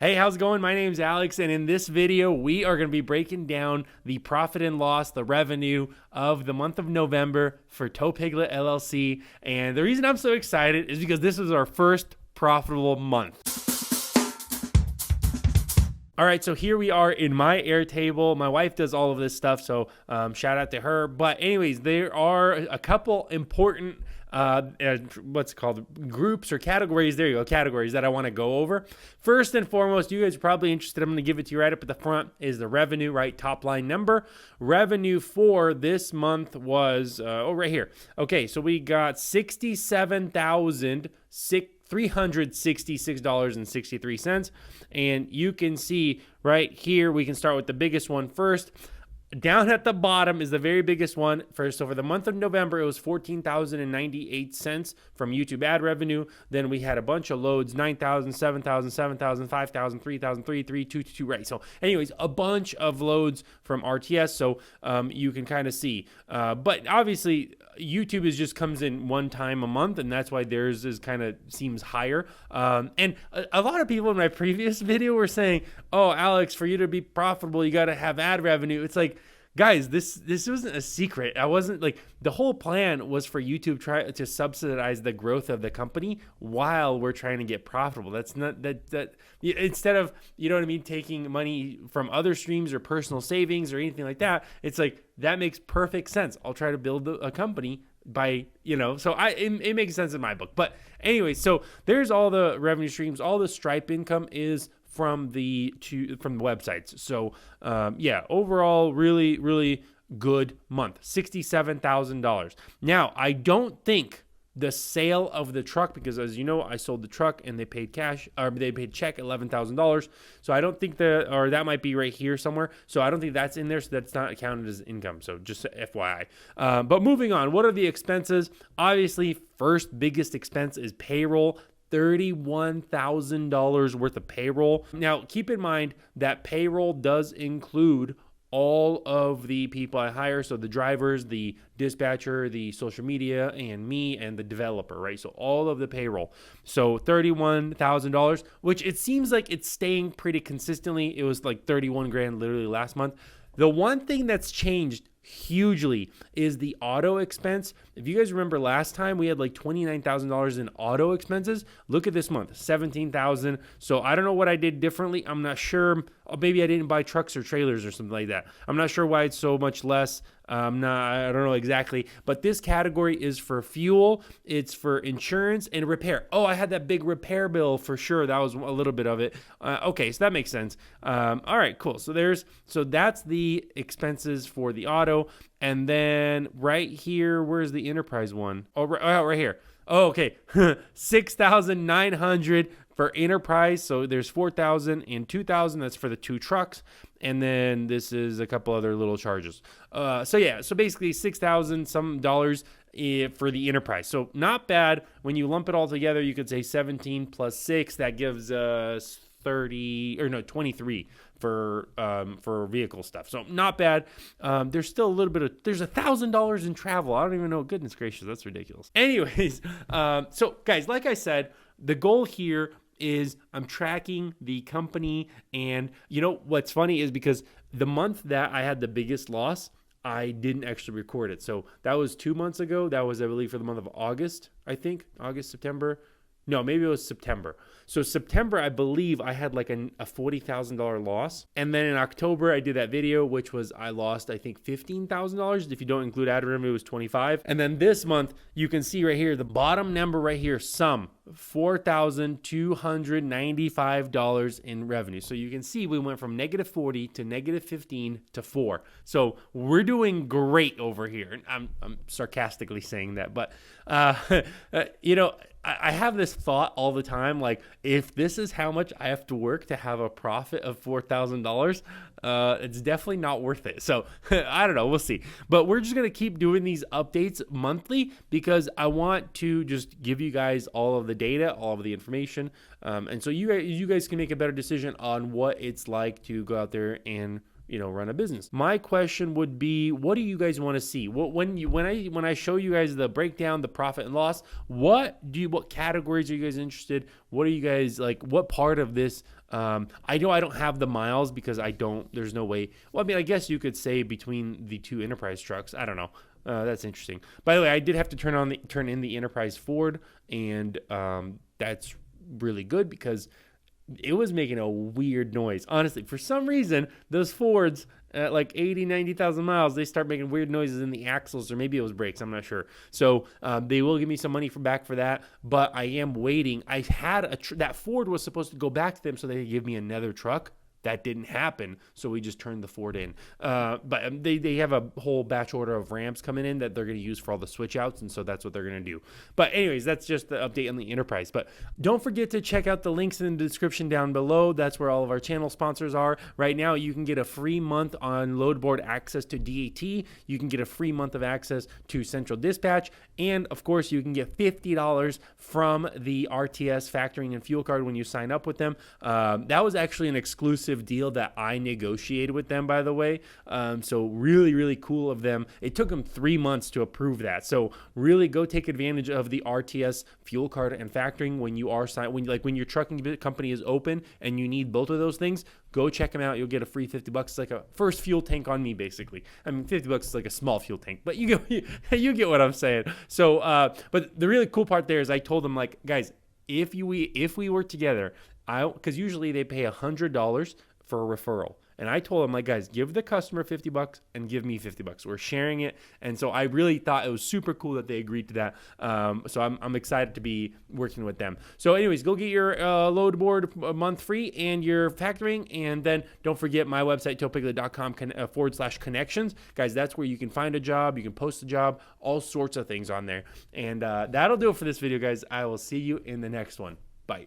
Hey, how's it going? My name's Alex, and in this video, we are going to be breaking down the profit and loss, the revenue of the month of November for Tow Piglet LLC. And the reason I'm so excited is because this is our first profitable month. All right, so here we are in my Airtable. My wife does all of this stuff, so shout out to her. But anyways, there are a couple important what's it called, groups or categories. There you go, categories that I want to go over. First and foremost, you guys are probably interested, I'm going to give it to you right up at the front, is the revenue, right? Top line number. Revenue for this month was right here. Okay, so we got $67,366.63, and you can see right here, we can start with the biggest one first. Down at the bottom is the very biggest one. First, so for the month of November, it was $14,098 from YouTube ad revenue. Then we had a bunch of loads, 9,000, 7,000, 7,000, 5,000, 3,000, 3, 3, 2, 2, 2, right? So anyways, a bunch of loads from RTS, so you can kind of see. But obviously, YouTube just comes in one time a month, and that's why theirs is kind of seems higher. And a lot of people in my previous video were saying, oh, Alex, for you to be profitable, you got to have ad revenue. It's like, guys, this wasn't a secret. I wasn't like, the whole plan was for YouTube try to subsidize the growth of the company while we're trying to get profitable. That's not that instead of, you know what I mean, taking money from other streams or personal savings or anything like that. It's like, that makes perfect sense. I'll try to build a company by, so it makes sense in my book. But anyway, so there's all the revenue streams. All the Stripe income is from the websites. So yeah, overall, really, really good month. $67,000. Now, I don't think the sale of the truck, because as you know, I sold the truck and they paid cash, or they paid check $11,000. So I don't think that might be right here somewhere. So I don't think that's in there. So that's not accounted as income. So just FYI. But moving on, what are the expenses? Obviously, first biggest expense is payroll. $31,000 worth of payroll. Now, keep in mind that payroll does include all of the people I hire. So the drivers, the dispatcher, the social media, and me, and the developer, right? So all of the payroll. So $31,000, which it seems like it's staying pretty consistently. It was like 31 grand literally last month. The one thing that's changed hugely is the auto expense. If you guys remember last time, we had like $29,000 in auto expenses. Look at this month, $17,000. So I don't know what I did differently. I'm not sure. Maybe I didn't buy trucks or trailers or something like that. I'm not sure why it's so much less. I don't know exactly, but this category is for fuel, it's for insurance and repair. Oh, I had that big repair bill for sure. That was a little bit of it. Okay, so that makes sense. All right, cool. So that's the expenses for the auto. And then right here, where's the enterprise one? Oh, right here. Oh, okay. 6,900 for enterprise. So there's 4,000 and 2,000. That's for the two trucks. And then this is a couple other little charges. So yeah, so basically 6,000 some dollars for the enterprise. So not bad. When you lump it all together, you could say 17 plus 6. That gives us 23 for vehicle stuff. So not bad. There's still a little bit of, there's $1,000 in travel. I don't even know. Goodness gracious, that's ridiculous. Anyways, so guys, like I said, the goal here is I'm tracking the company, and what's funny is because the month that I had the biggest loss, I didn't actually record it. So that was 2 months ago. That was, I believe, for the month of August, I think. August, September. No, maybe it was September. So September, I believe I had like a $40,000 loss. And then in October, I did that video, which was, I lost, I think, $15,000. If you don't include ad revenue, it was 25. And then this month, you can see right here, the bottom number right here, sum, $4,295 in revenue. So you can see we went from -40 to -15 to 4. So we're doing great over here. I'm sarcastically saying that, but I have this thought all the time, like, if this is how much I have to work to have a profit of $4,000, it's definitely not worth it. So I don't know, we'll see. But we're just going to keep doing these updates monthly because I want to just give you guys all of the data, all of the information. And so you guys can make a better decision on what it's like to go out there and run a business. My question would be, what do you guys want to see? When I show you guys the breakdown, the profit and loss, what categories are you guys interested? What are you guys like? What part of this I know I don't have the miles because there's no way. Well, I mean, I guess you could say between the two Enterprise trucks. I don't know. That's interesting. By the way, I did have to turn in the Enterprise Ford, and that's really good because it was making a weird noise. Honestly, for some reason, those Fords at like 80, 90,000 miles, they start making weird noises in the axles, or maybe it was brakes. I'm not sure. So they will give me some money back for that, but I am waiting. I had that Ford was supposed to go back to them so they could give me another truck. That didn't happen, so we just turned the Ford in. But they have a whole batch order of Rams coming in that they're going to use for all the switch outs, and so that's what they're going to do. But anyways, that's just the update on the Enterprise. But don't forget to check out the links in the description down below. That's where all of our channel sponsors are. Right now, you can get a free month on Loadboard access to DAT. You can get a free month of access to Central Dispatch. And, of course, you can get $50 from the RTS factoring and fuel card when you sign up with them. That was actually an exclusive deal that I negotiated with them, by the way. So really, really cool of them. It took them 3 months to approve that. So really go take advantage of the RTS fuel card and factoring when you are when your trucking company is open and you need both of those things. Go check them out. You'll get a free $50. It's like a first fuel tank on me, basically. I mean, $50 is like a small fuel tank, but you get what I'm saying. So, but the really cool part there is I told them, like, guys, if we work together, because usually they pay $100 for a referral. And I told them, like, guys, give the customer $50 and give me $50. We're sharing it. And so I really thought it was super cool that they agreed to that. So I'm excited to be working with them. So anyways, go get your Loadboard a month free and your factoring. And then don't forget my website, towpiglet.com/connections. Guys, that's where you can find a job. You can post a job, all sorts of things on there. And that'll do it for this video, guys. I will see you in the next one. Bye.